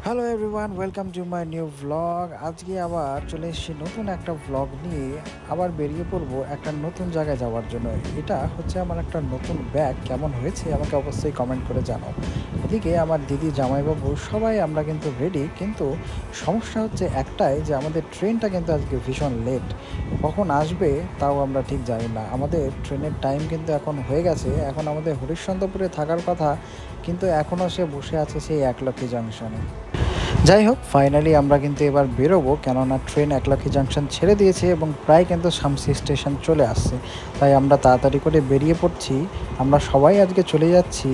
Hello everyone, welcome to my new vlog. আজকে আবার চলে এসেছি নতুন একটা ভ্লগ নিয়ে। আবার বেরিয়ে পড়বো একটা নতুন জায়গায় যাওয়ার জন্য। এটা হচ্ছে আমার একটা নতুন ব্যাগ। কেমন হয়েছে আমাকে অবশ্যই কমেন্ট করে জানাও। এদিকে আমার দিদি, জামাইবাবু সবাই আমরা কিন্তু রেডি, কিন্তু সমস্যা হচ্ছে একটাই, যে আমাদের ট্রেনটা কিন্তু আজকে ভীষণ লেট। কখন আসবে তাও আমরা ঠিক জানি না। আমাদের ট্রেনের টাইম কিন্তু এখন হয়ে গেছে। এখন আমাদের হরিশ্চন্দ্রপুরে থাকার কথা, কিন্তু এখনও সে বসে আছে সেই একলক্ষী জাংশনে। যাই হোক, ফাইনালি আমরা কিন্তু এবার বেরোবো, কেননা ট্রেন একলাখী জাংশন ছেড়ে দিয়েছে এবং প্রায় কিন্তু শামসি স্টেশন চলে আসছে। তাই আমরা তাড়াতাড়ি করে বেরিয়ে পড়ছি। আমরা সবাই আজকে চলে যাচ্ছি।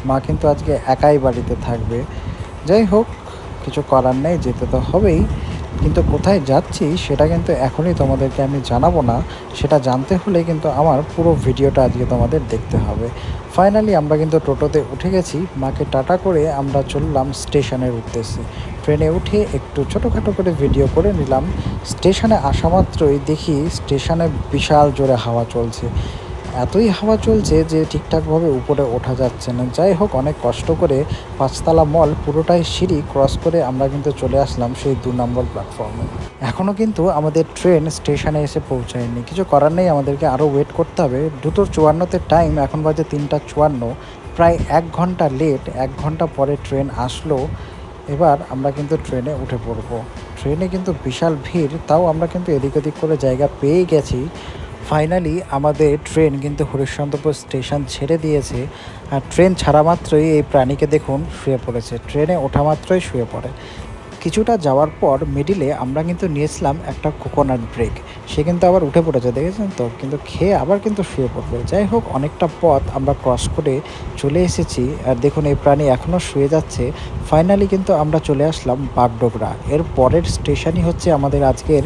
মা কিন্তু আজকে একাই বাড়িতে থাকবে। যাই হোক, কিছু করার নেই, যেতে তো হবেই। কিন্তু কোথায় যাচ্ছি সেটা কিন্তু এখনই তোমাদেরকে আমি জানাবো না। সেটা জানতে হলে কিন্তু আমার পুরো ভিডিওটা আজকে তোমাদের দেখতে হবে। ফাইনালি আমরা কিন্তু টোটোতে উঠে গেছি। মাকে টাটা করে আমরা চললাম স্টেশনের উদ্দেশ্যে। ট্রেনে উঠে একটু ছোটোখাটো করে ভিডিও করে নিলাম। স্টেশনে আসা মাত্রই দেখি স্টেশনে বিশাল জোরে হাওয়া চলছে। এতই হাওয়া চলছে যে ঠিকঠাকভাবে উপরে ওঠা যাচ্ছে না। যাই হোক, অনেক কষ্ট করে 5তলা মল পুরোটাই সিঁড়ি ক্রস করে আমরা কিন্তু চলে আসলাম সেই 2 নম্বর প্ল্যাটফর্মে। এখনও কিন্তু আমাদের ট্রেন স্টেশনে এসে পৌঁছায়নি। কিছু করার নেই, আমাদেরকে আরও ওয়েট করতে হবে। 2:54-তে টাইম, এখন বাজে 3:54। প্রায় 1 ঘন্টা লেট। 1 ঘন্টা পরে ট্রেন আসলো। এবার আমরা কিন্তু ট্রেনে উঠে পড়বো। ট্রেনে কিন্তু বিশাল ভিড়, তাও আমরা কিন্তু এদিক ওদিক করে জায়গা পেয়ে গেছি। ফাইনালি আমাদের ট্রেন কিন্তু হরিশ্চন্দ্রপুর স্টেশন ছেড়ে দিয়েছে। আর ট্রেন ছাড়া মাত্রই এই প্রাণীকে দেখুন শুয়ে পড়েছে। ট্রেনে ওঠা মাত্রই শুয়ে পড়ে। কিছুটা যাওয়ার পর মিডিলে আমরা কিন্তু নিয়েছিলাম একটা কোকোনাট ব্রেক। সে কিন্তু আবার উঠে পড়েছে, দেখেছেন তো, কিন্তু খেয়ে আবার কিন্তু শুয়ে পড়বে। যাই হোক, অনেকটা পথ আমরা ক্রস করে চলে এসেছি। আর দেখুন এই প্রাণী এখনও শুয়ে যাচ্ছে। ফাইনালি কিন্তু আমরা চলে আসলাম বাগডোগরা। এর পরের স্টেশনই হচ্ছে আমাদের আজকের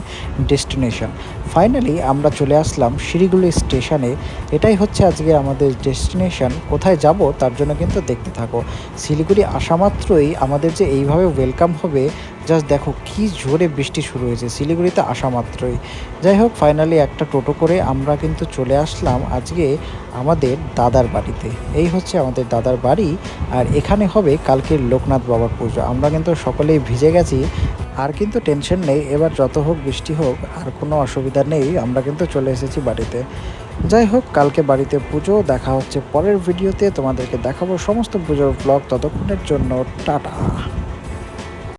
ডেস্টিনেশন। ফাইনালি আমরা চলে আসলাম শিলিগুড়ি স্টেশনে। এটাই হচ্ছে আজকে আমাদের ডেস্টিনেশন। কোথায় যাব তার জন্য কিন্তু দেখতে থাকো। শিলিগুড়ি আসা মাত্রই আমাদের যে এইভাবে ওয়েলকাম হবে, জাস্ট দেখো কি জোরে বৃষ্টি শুরু হয়েছে শিলিগুড়িতে আসা মাত্রই। যাই হোক, ফাইনালি একটা টোটো করে আমরা কিন্তু চলে আসলাম আজকে আমাদের দাদার বাড়িতে। এই হচ্ছে আমাদের দাদার বাড়ি। আর এখানে হবে কালকের লোকনাথ বাবার পুজো। আমরা কিন্তু সকলেই ভিজে গেছি। আর কিন্তু টেনশন নেই, এবার যত হোক বৃষ্টি হোক আর কোনো অসুবিধা নেই, আমরা কিন্তু চলে এসেছি বাড়িতে। যাই হোক, কালকে বাড়িতে পুজো। দেখা হচ্ছে পরের ভিডিওতে। তোমাদেরকে দেখাবো সমস্ত পুজোর ব্লগ। ততক্ষণের জন্য টাটা।